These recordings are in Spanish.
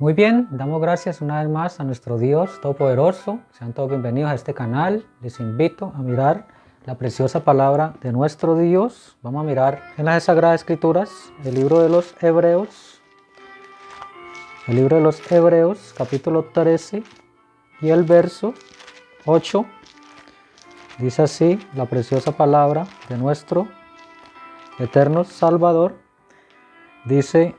Muy bien, damos gracias una vez más a nuestro Dios Todopoderoso. Sean todos bienvenidos a este canal. Les invito a mirar la preciosa palabra de nuestro Dios. Vamos a mirar en las Sagradas Escrituras el libro de los Hebreos. El libro de los Hebreos, capítulo 13 y el verso 8. Dice así la preciosa palabra de nuestro eterno Salvador. Dice: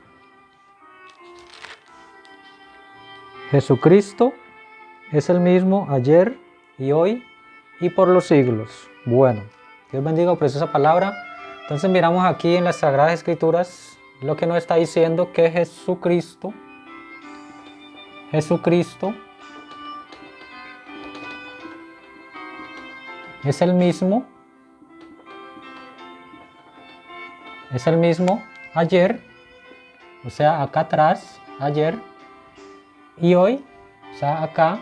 Jesucristo es el mismo ayer y hoy y por los siglos. Bueno, Dios bendiga por esa palabra. Entonces miramos aquí en las Sagradas Escrituras lo que nos está diciendo que Jesucristo es el mismo ayer, o sea, acá atrás, ayer, y hoy, o sea, acá,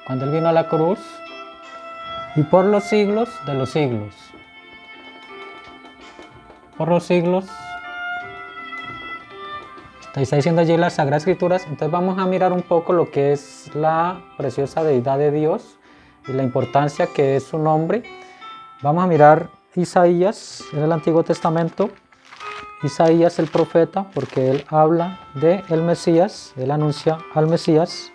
cuando Él vino a la cruz, y por los siglos de los siglos. Por los siglos. Está diciendo allí las Sagradas Escrituras. Entonces vamos a mirar un poco lo que es la preciosa deidad de Dios y la importancia que es su nombre. Vamos a mirar Isaías en el Antiguo Testamento. Isaías el profeta, porque él habla de el Mesías, él anuncia al Mesías.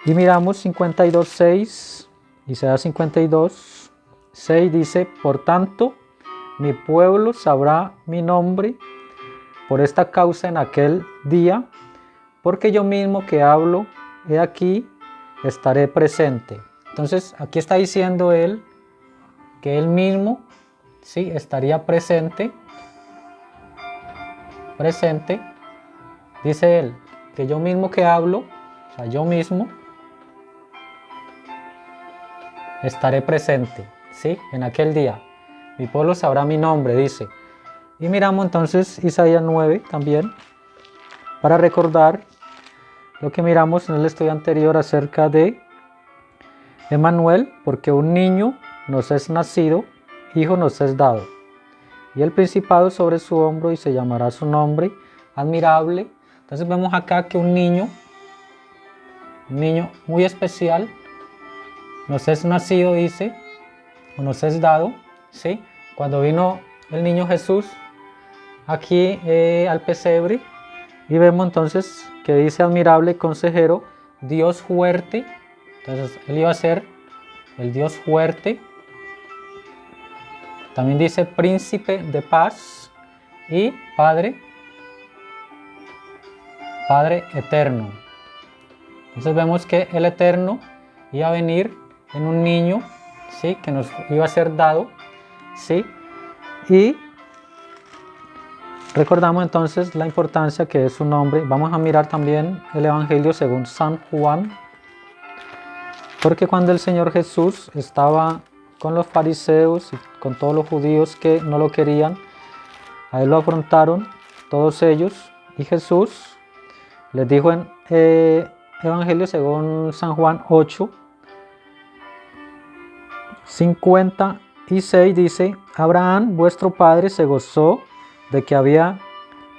Y miramos 52:6, Isaías 52:6 dice: Por tanto, mi pueblo sabrá mi nombre por esta causa en aquel día, porque yo mismo que hablo, he aquí, estaré presente. Entonces, aquí está diciendo él que él mismo, sí, estaría presente, dice él, que yo mismo que hablo, o sea, yo mismo, estaré presente, sí, en aquel día. Mi pueblo sabrá mi nombre, dice. Y miramos entonces Isaías 9 también, para recordar lo que miramos en el estudio anterior acerca de Emmanuel, porque un niño nos es nacido, hijo nos es dado, y el principado sobre su hombro, y se llamará su nombre admirable. Entonces vemos acá que un niño muy especial, nos es nacido, dice, o nos es dado, ¿sí? Cuando vino el niño Jesús aquí al pesebre, y vemos entonces que dice admirable consejero, Dios fuerte. Entonces él iba a ser el Dios fuerte. También dice príncipe de paz y Padre eterno. Entonces vemos que el eterno iba a venir en un niño, ¿sí? Que nos iba a ser dado, ¿sí? Y recordamos entonces la importancia que es su nombre. Vamos a mirar también el Evangelio según San Juan, porque cuando el Señor Jesús estaba con los fariseos y con todos los judíos que no lo querían, a él lo afrontaron todos ellos, y Jesús les dijo en Evangelio según San Juan 8:56, dice: Abraham vuestro padre se gozó de que había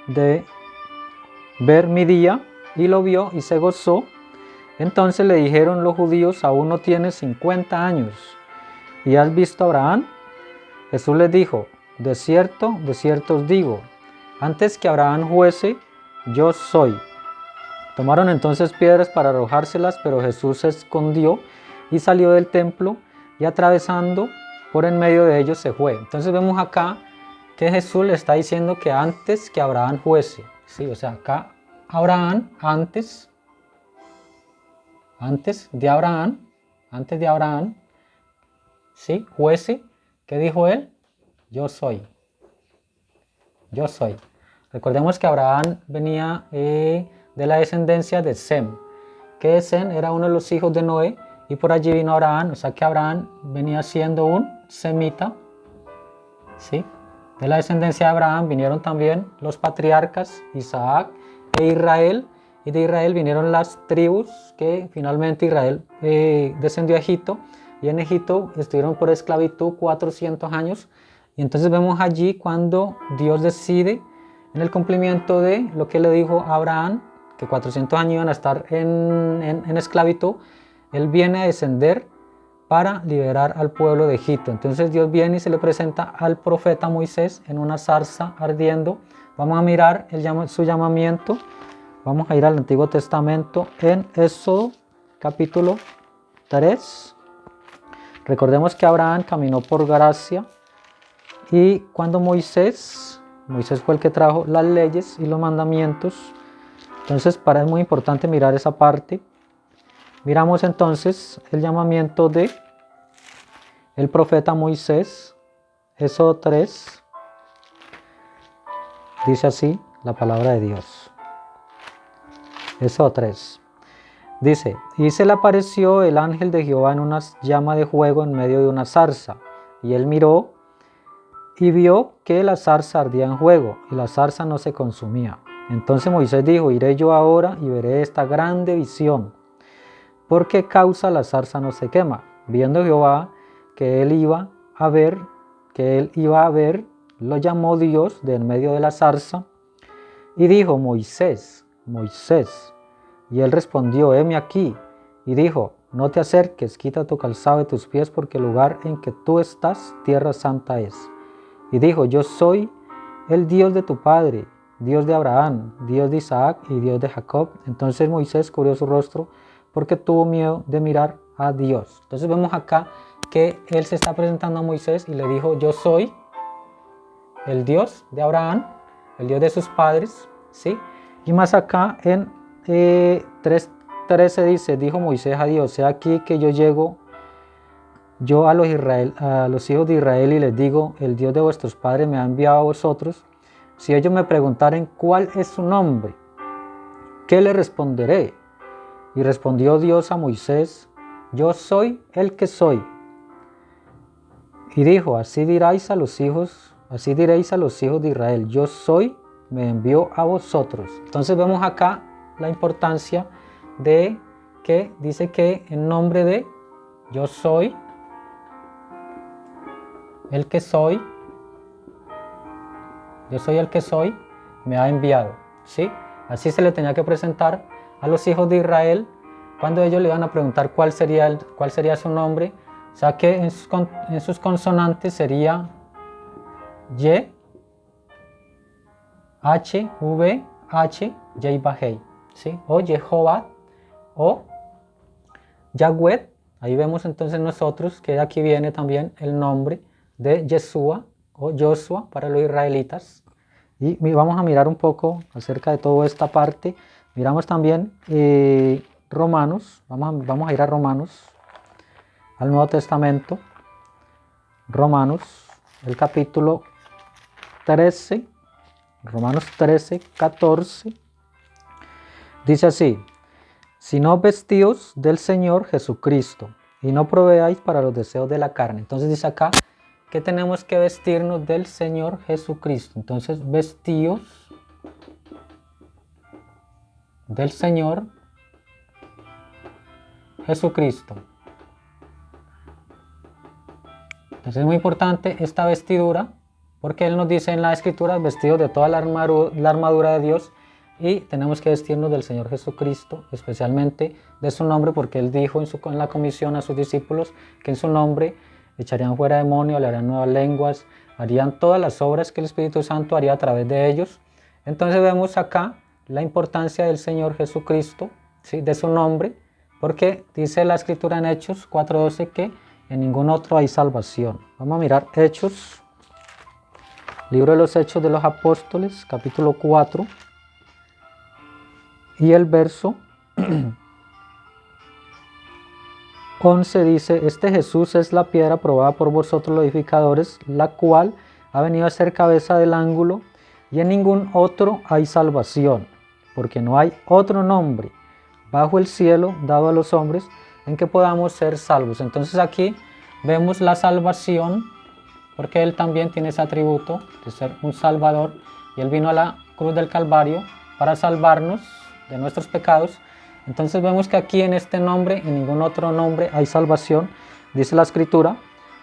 de ver mi día, y lo vio y se gozó. Entonces le dijeron los judíos: aún no tienes 50 años, ¿y has visto a Abraham? Jesús les dijo: de cierto os digo, antes que Abraham fuese, yo soy. Tomaron entonces piedras para arrojárselas, pero Jesús se escondió y salió del templo, y atravesando por en medio de ellos se fue. Entonces vemos acá que Jesús le está diciendo que antes que Abraham fuese, ¿sí? O sea, acá Abraham, antes de Abraham, ¿sí? Fuese, ¿qué dijo él? Yo soy. Recordemos que Abraham venía de la descendencia de Sem, que Sem era uno de los hijos de Noé, y por allí vino Abraham, o sea que Abraham venía siendo un semita, ¿sí? De la descendencia de Abraham vinieron también los patriarcas Isaac e Israel, y de Israel vinieron las tribus que finalmente Israel descendió a Egipto, y en Egipto estuvieron por esclavitud 400 años. Y entonces vemos allí cuando Dios decide, en el cumplimiento de lo que le dijo a Abraham, que 400 años iban a estar en esclavitud, Él viene a descender para liberar al pueblo de Egipto. Entonces Dios viene y se le presenta al profeta Moisés en una zarza ardiendo. Vamos a mirar su llamamiento. Vamos a ir al Antiguo Testamento en Éxodo capítulo 3. Recordemos que Abraham caminó por gracia y cuando Moisés fue el que trajo las leyes y los mandamientos. Entonces para él es muy importante mirar esa parte. Miramos entonces el llamamiento de el profeta Moisés, Éxodo 3, dice así la palabra de Dios. Éxodo 3, dice, y se le apareció el ángel de Jehová en una llama de fuego en medio de una zarza, y él miró y vio que la zarza ardía en fuego, y la zarza no se consumía. Entonces Moisés dijo, iré yo ahora y veré esta grande visión. ¿Por qué causa la zarza no se quema? Viendo Jehová que él iba a ver, lo llamó Dios de en medio de la zarza y dijo, Moisés, Moisés. Y él respondió, heme aquí. Y dijo, no te acerques, quita tu calzado de tus pies, porque el lugar en que tú estás, tierra santa es. Y dijo, yo soy el Dios de tu padre, Dios de Abraham, Dios de Isaac y Dios de Jacob. Entonces Moisés cubrió su rostro porque tuvo miedo de mirar a Dios. Entonces vemos acá que él se está presentando a Moisés y le dijo, yo soy el Dios de Abraham, el Dios de sus padres, ¿sí? Y más acá en 3:13 dice, dijo Moisés a Dios, he aquí que yo llego yo a los hijos de Israel y les digo, el Dios de vuestros padres me ha enviado a vosotros. Si ellos me preguntaren cuál es su nombre, ¿qué le responderé? Y respondió Dios a Moisés, yo soy el que soy. Y dijo, así diréis a los hijos de Israel, yo soy, me envió a vosotros. Entonces vemos acá la importancia de que dice que en nombre de yo soy el que soy, yo soy el que soy, me ha enviado, ¿sí? Así se le tenía que presentar a los hijos de Israel cuando ellos le iban a preguntar cuál sería su nombre. O sea que en sus consonantes sería Y, H, V, H, Yahweh, ¿sí? O Jehová, o Yahweh. Ahí vemos entonces nosotros que aquí viene también el nombre de Yeshua o Joshua para los israelitas. Y vamos a mirar un poco acerca de toda esta parte. Miramos también Romanos, vamos a ir a Romanos, al Nuevo Testamento, Romanos, el capítulo 13, Romanos 13, 14, dice así, sino vestíos del Señor Jesucristo, y no proveáis para los deseos de la carne. Entonces dice acá que tenemos que vestirnos del Señor Jesucristo. Entonces vestíos del Señor Jesucristo. Entonces es muy importante esta vestidura porque Él nos dice en la Escritura vestidos de toda la armadura de Dios y tenemos que vestirnos del Señor Jesucristo, especialmente de su nombre, porque Él dijo en la comisión a sus discípulos que en su nombre echarían fuera demonios, le harían nuevas lenguas, harían todas las obras que el Espíritu Santo haría a través de ellos. Entonces vemos acá la importancia del Señor Jesucristo, ¿sí? De su nombre, porque dice la Escritura en Hechos 4:12 que en ningún otro hay salvación. Vamos a mirar Hechos, libro de los Hechos de los Apóstoles, capítulo 4, y el verso 11 dice, este Jesús es la piedra probada por vosotros los edificadores, la cual ha venido a ser cabeza del ángulo, y en ningún otro hay salvación, porque no hay otro nombre bajo el cielo dado a los hombres en que podamos ser salvos. Entonces aquí vemos la salvación, porque Él también tiene ese atributo de ser un salvador, y Él vino a la cruz del Calvario para salvarnos de nuestros pecados. Entonces vemos que aquí en este nombre, en ningún otro nombre hay salvación, dice la Escritura.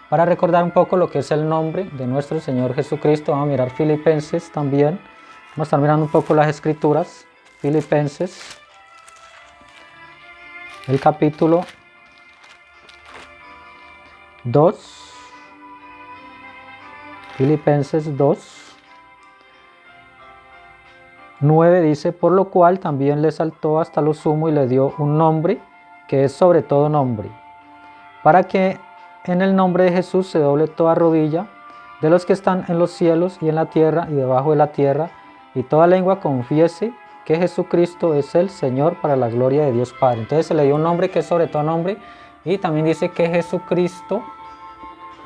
Para recordar un poco lo que es el nombre de nuestro Señor Jesucristo, vamos a mirar Filipenses también, vamos a estar mirando un poco las Escrituras. Filipenses, el capítulo 2, Filipenses 2, 9 dice: por lo cual también le exaltó hasta lo sumo y le dio un nombre que es sobre todo nombre, para que en el nombre de Jesús se doble toda rodilla de los que están en los cielos y en la tierra y debajo de la tierra, y toda lengua confiese que Jesucristo es el Señor, para la gloria de Dios Padre. Entonces se le dio un nombre que es sobre todo nombre, y también dice que Jesucristo,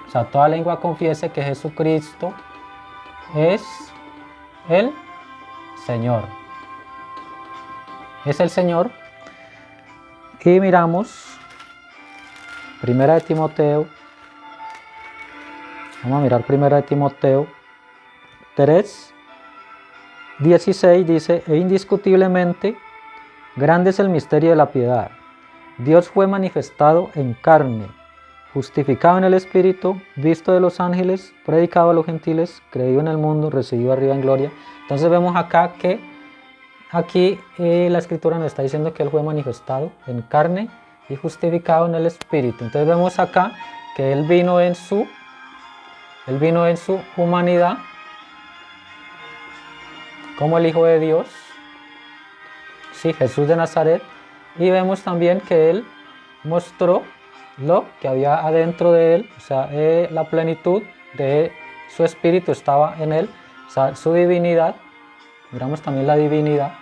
o sea, toda lengua confiese que Jesucristo es el Señor. Es el Señor. Y miramos Primera de Timoteo. Vamos a mirar Primera de Timoteo 3, 16 dice: e indiscutiblemente grande es el misterio de la piedad. Dios fue manifestado en carne, justificado en el Espíritu, visto de los ángeles, predicado a los gentiles, creído en el mundo, recibido arriba en gloria. Entonces vemos acá que aquí la Escritura nos está diciendo que Él fue manifestado en carne y justificado en el Espíritu. Entonces vemos acá que Él vino en su humanidad como el Hijo de Dios, sí, Jesús de Nazaret, y vemos también que Él mostró lo que había adentro de Él, o sea, la plenitud de su Espíritu estaba en Él, o sea, su divinidad. Miramos también la divinidad,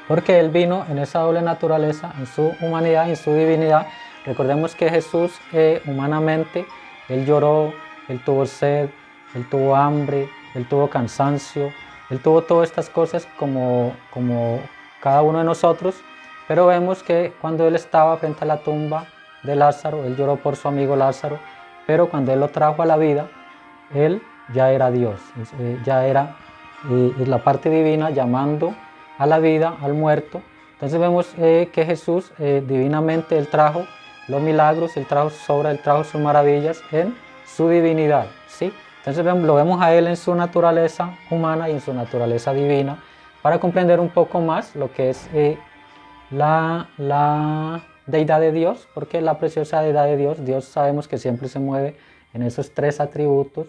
porque Él vino en esa doble naturaleza, en su humanidad y en su divinidad. Recordemos que Jesús humanamente, Él lloró, Él tuvo sed, Él tuvo hambre, Él tuvo cansancio, Él tuvo todas estas cosas como cada uno de nosotros, pero vemos que cuando Él estaba frente a la tumba de Lázaro, Él lloró por su amigo Lázaro, pero cuando Él lo trajo a la vida, Él ya era Dios, ya era la parte divina llamando a la vida al muerto. Entonces vemos que Jesús divinamente Él trajo los milagros, Él trajo sus obras, Él trajo sus maravillas en su divinidad, ¿sí? Entonces lo vemos a Él en su naturaleza humana y en su naturaleza divina, para comprender un poco más lo que es la deidad de Dios, porque la preciosa deidad de Dios, Dios sabemos que siempre se mueve en esos tres atributos,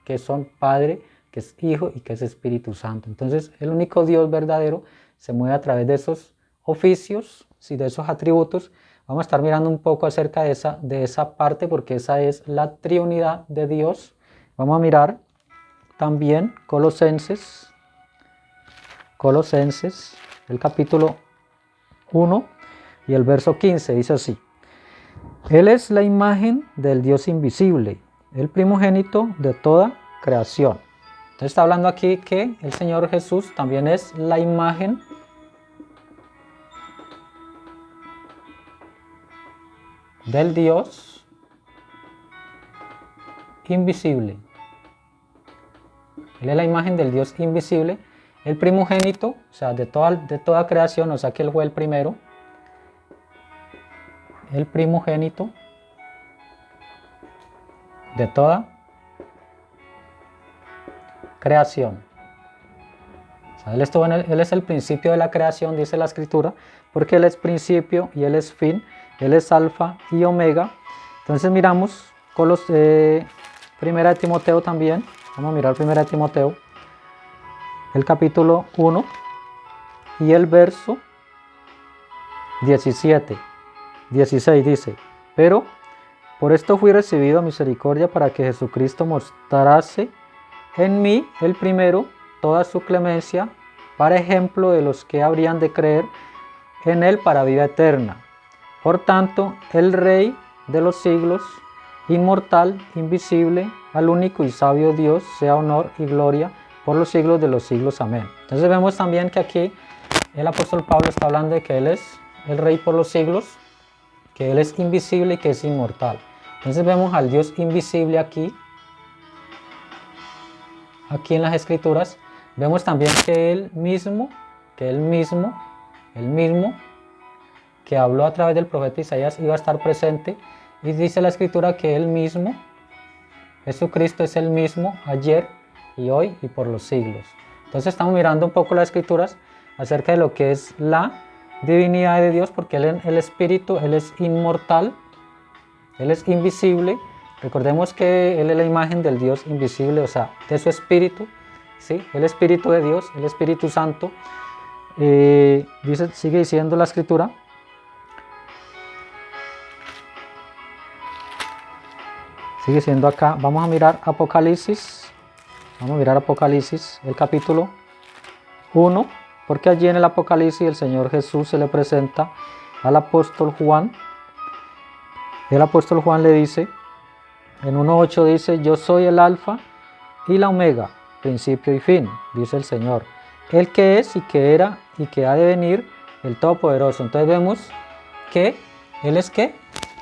que son Padre, que es Hijo y que es Espíritu Santo. Entonces el único Dios verdadero se mueve a través de esos oficios, ¿sí? De esos atributos. Vamos a estar mirando un poco acerca de esa parte, porque esa es la triunidad de Dios. Vamos a mirar también Colosenses, el capítulo 1 y el verso 15, dice así: Él es la imagen del Dios invisible, el primogénito de toda creación. Entonces está hablando aquí que el Señor Jesús también es la imagen del Dios invisible. Él es la imagen del Dios invisible, el primogénito, o sea, de toda creación, o sea que Él fue el primero, el primogénito de toda creación. O sea, Él es el principio de la creación, dice la Escritura, porque Él es principio y Él es fin, Él es alfa y omega. Entonces miramos con los Primera de Timoteo también. Vamos a mirar Primera de Timoteo, el capítulo 1 y el verso 16 dice: pero por esto fui recibido a misericordia, para que Jesucristo mostrase en mí el primero toda su clemencia, para ejemplo de los que habrían de creer en Él para vida eterna. Por tanto, el Rey de los siglos, inmortal, invisible, al único y sabio Dios, sea honor y gloria por los siglos de los siglos. Amén. Entonces vemos también que aquí el apóstol Pablo está hablando de que Él es el Rey por los siglos, que Él es invisible y que es inmortal. Entonces vemos al Dios invisible aquí en las Escrituras. Vemos también que Él mismo que habló a través del profeta Isaías iba a estar presente, y dice la Escritura que Él mismo, Jesucristo, es el mismo ayer y hoy y por los siglos. Entonces estamos mirando un poco las escrituras acerca de lo que es la divinidad de Dios, porque Él, el Espíritu, Él es inmortal, Él es invisible. Recordemos que Él es la imagen del Dios invisible, o sea, de su Espíritu, ¿sí? El Espíritu de Dios, el Espíritu Santo. Sigue diciendo la escritura. Sigue siendo acá. Vamos a mirar Apocalipsis. Vamos a mirar Apocalipsis, el capítulo 1, porque allí en el Apocalipsis el Señor Jesús se le presenta al apóstol Juan. El apóstol Juan le dice, en 1:8 dice, yo soy el alfa y la omega, principio y fin, dice el Señor. El que es y que era y que ha de venir, el Todopoderoso. Entonces vemos que Él es ¿qué?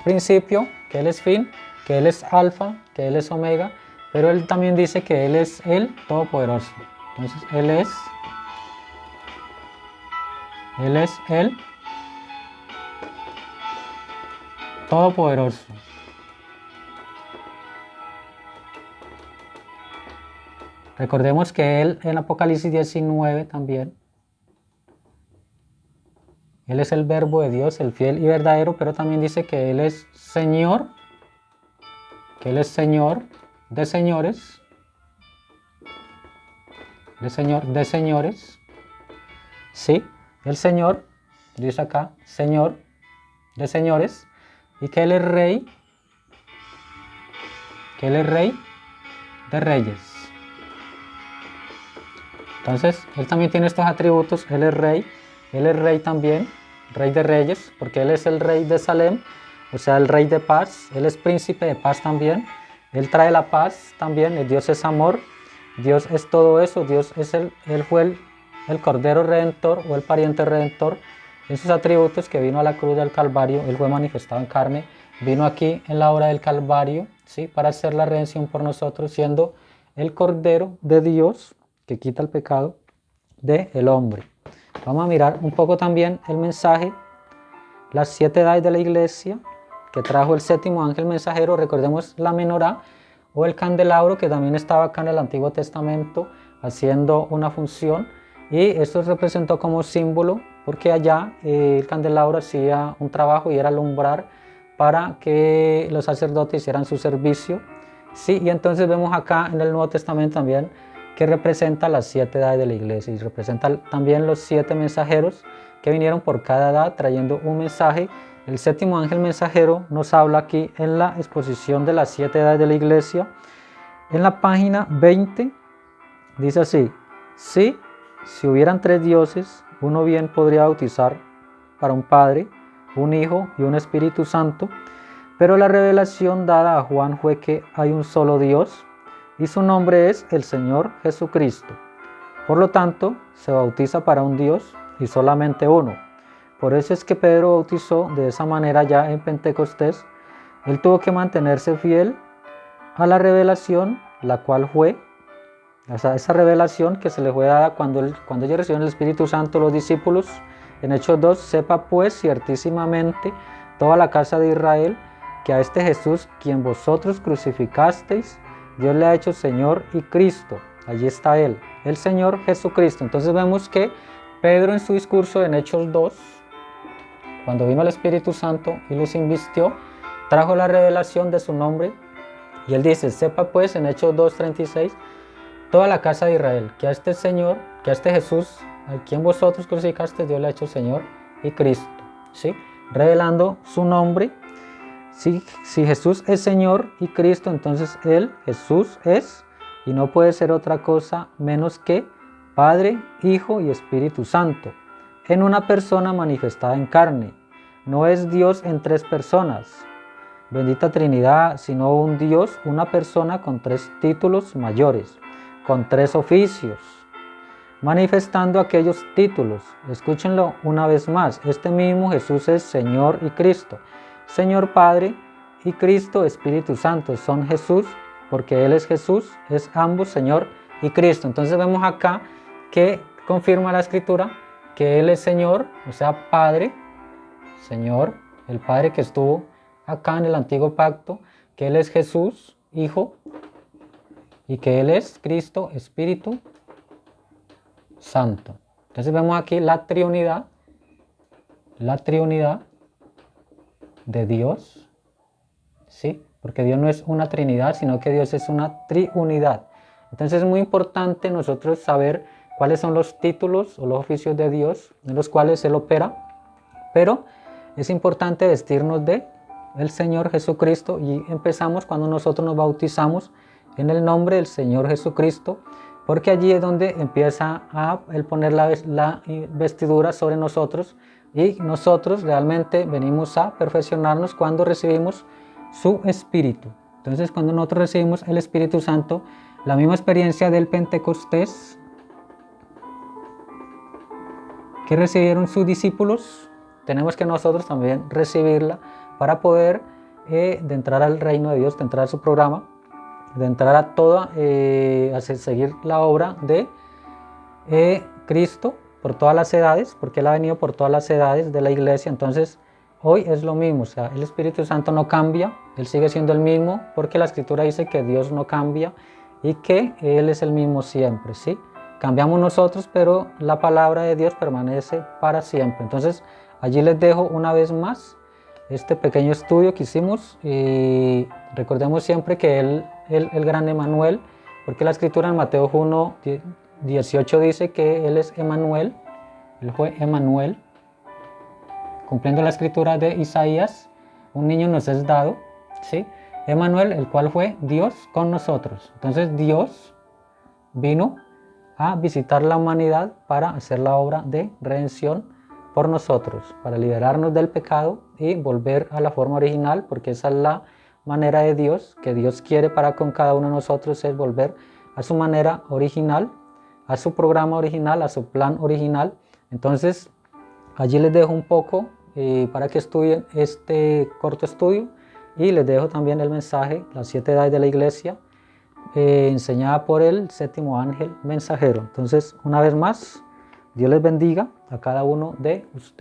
Principio, que Él es fin, que Él es alfa, que Él es omega, pero Él también dice que Él es el Todopoderoso. Entonces Él es el Todopoderoso. Recordemos que Él en Apocalipsis 19 también, Él es el verbo de Dios, el fiel y verdadero, pero también dice que Él es Señor, que Él es Señor de señores, de señores, sí, el Señor, dice acá, Señor de señores, y que Él es Rey, de reyes. Entonces, Él también tiene estos atributos, Él es Rey también, Rey de reyes, porque Él es el Rey de Salem, o sea, el Rey de paz, Él es príncipe de paz también, Él trae la paz también, el Dios es amor, Dios es todo eso, Dios es Él fue el Cordero Redentor o el pariente Redentor, en sus atributos que vino a la cruz del Calvario, Él fue manifestado en carne, vino aquí en la obra del Calvario, ¿sí? Para hacer la redención por nosotros, siendo el Cordero de Dios, que quita el pecado del hombre. Vamos a mirar un poco también el mensaje, las 7 edades de la iglesia, que trajo el séptimo ángel mensajero. Recordemos la menorá o el candelabro, que también estaba acá en el Antiguo Testamento haciendo una función, y esto se representó como símbolo porque allá el candelabro hacía un trabajo y era alumbrar para que los sacerdotes hicieran su servicio, ¿sí? Y entonces vemos acá en el Nuevo Testamento también que representa las 7 edades de la iglesia y representa también los 7 mensajeros que vinieron por cada edad trayendo un mensaje. El séptimo ángel mensajero nos habla aquí en la exposición de las 7 edades de la iglesia. En la página 20 dice así: sí, si hubieran 3 dioses, uno bien podría bautizar para un Padre, un Hijo y un Espíritu Santo, pero la revelación dada a Juan fue que hay un solo Dios, y su nombre es el Señor Jesucristo. Por lo tanto, se bautiza para un Dios y solamente uno. Por eso es que Pedro bautizó de esa manera ya en Pentecostés. Él tuvo que mantenerse fiel a la revelación, la cual fue, o sea, esa revelación que se le fue dada cuando ellos recibieron el Espíritu Santo, los discípulos, en Hechos 2, sepa pues ciertísimamente toda la casa de Israel, que a este Jesús, quien vosotros crucificasteis, Dios le ha hecho Señor y Cristo. Allí está Él, el Señor Jesucristo. Entonces vemos que Pedro en su discurso en Hechos 2, cuando vino el Espíritu Santo y los invistió, trajo la revelación de su nombre. Y él dice, sepa pues en Hechos 2:36, toda la casa de Israel, que a este Señor, que a este Jesús, a quien vosotros crucificasteis, Dios le ha hecho Señor y Cristo. ¿Sí? Revelando su nombre. Si Jesús es Señor y Cristo, entonces Él, Jesús, es y no puede ser otra cosa menos que Padre, Hijo y Espíritu Santo, en una persona manifestada en carne. No es Dios en 3 personas, bendita Trinidad, sino un Dios, una persona con 3 títulos mayores, con 3 oficios, manifestando aquellos títulos. Escúchenlo una vez más, este mismo Jesús es Señor y Cristo. Señor Padre y Cristo Espíritu Santo son Jesús, porque Él es Jesús, es ambos Señor y Cristo. Entonces vemos acá que confirma la Escritura que Él es Señor, o sea Padre, Señor, el Padre que estuvo acá en el Antiguo Pacto, que Él es Jesús, Hijo, y que Él es Cristo, Espíritu Santo. Entonces vemos aquí la triunidad de Dios, ¿sí? Porque Dios no es una trinidad, sino que Dios es una triunidad. Entonces es muy importante nosotros saber cuáles son los títulos o los oficios de Dios en los cuales Él opera, pero es importante vestirnos de el Señor Jesucristo y empezamos cuando nosotros nos bautizamos en el nombre del Señor Jesucristo, porque allí es donde empieza a Él poner la vestidura sobre nosotros y nosotros realmente venimos a perfeccionarnos cuando recibimos su Espíritu. Entonces cuando nosotros recibimos el Espíritu Santo, la misma experiencia del Pentecostés que recibieron sus discípulos, tenemos que nosotros también recibirla para poder de entrar al reino de Dios, de entrar a su programa, de entrar a toda, a seguir la obra de Cristo por todas las edades, porque Él ha venido por todas las edades de la iglesia. Entonces hoy es lo mismo, o sea, el Espíritu Santo no cambia, Él sigue siendo el mismo, porque la Escritura dice que Dios no cambia y que Él es el mismo siempre, ¿sí? Cambiamos nosotros, pero la palabra de Dios permanece para siempre. Entonces allí les dejo una vez más este pequeño estudio que hicimos y recordemos siempre que el gran Emmanuel, porque la Escritura en Mateo 1:18 dice que Él es Emmanuel, Él fue Emmanuel, cumpliendo la Escritura de Isaías, un niño nos es dado, ¿sí? Emmanuel, el cual fue Dios con nosotros. Entonces Dios vino a visitar la humanidad para hacer la obra de redención por nosotros, para liberarnos del pecado y volver a la forma original, porque esa es la manera de Dios, que Dios quiere para con cada uno de nosotros, es volver a su manera original, a su programa original, a su plan original. Entonces allí les dejo un poco para que estudien este corto estudio y les dejo también el mensaje, las 7 edades de la iglesia, enseñada por el 7º ángel mensajero. Entonces, una vez más, Dios les bendiga a cada uno de ustedes.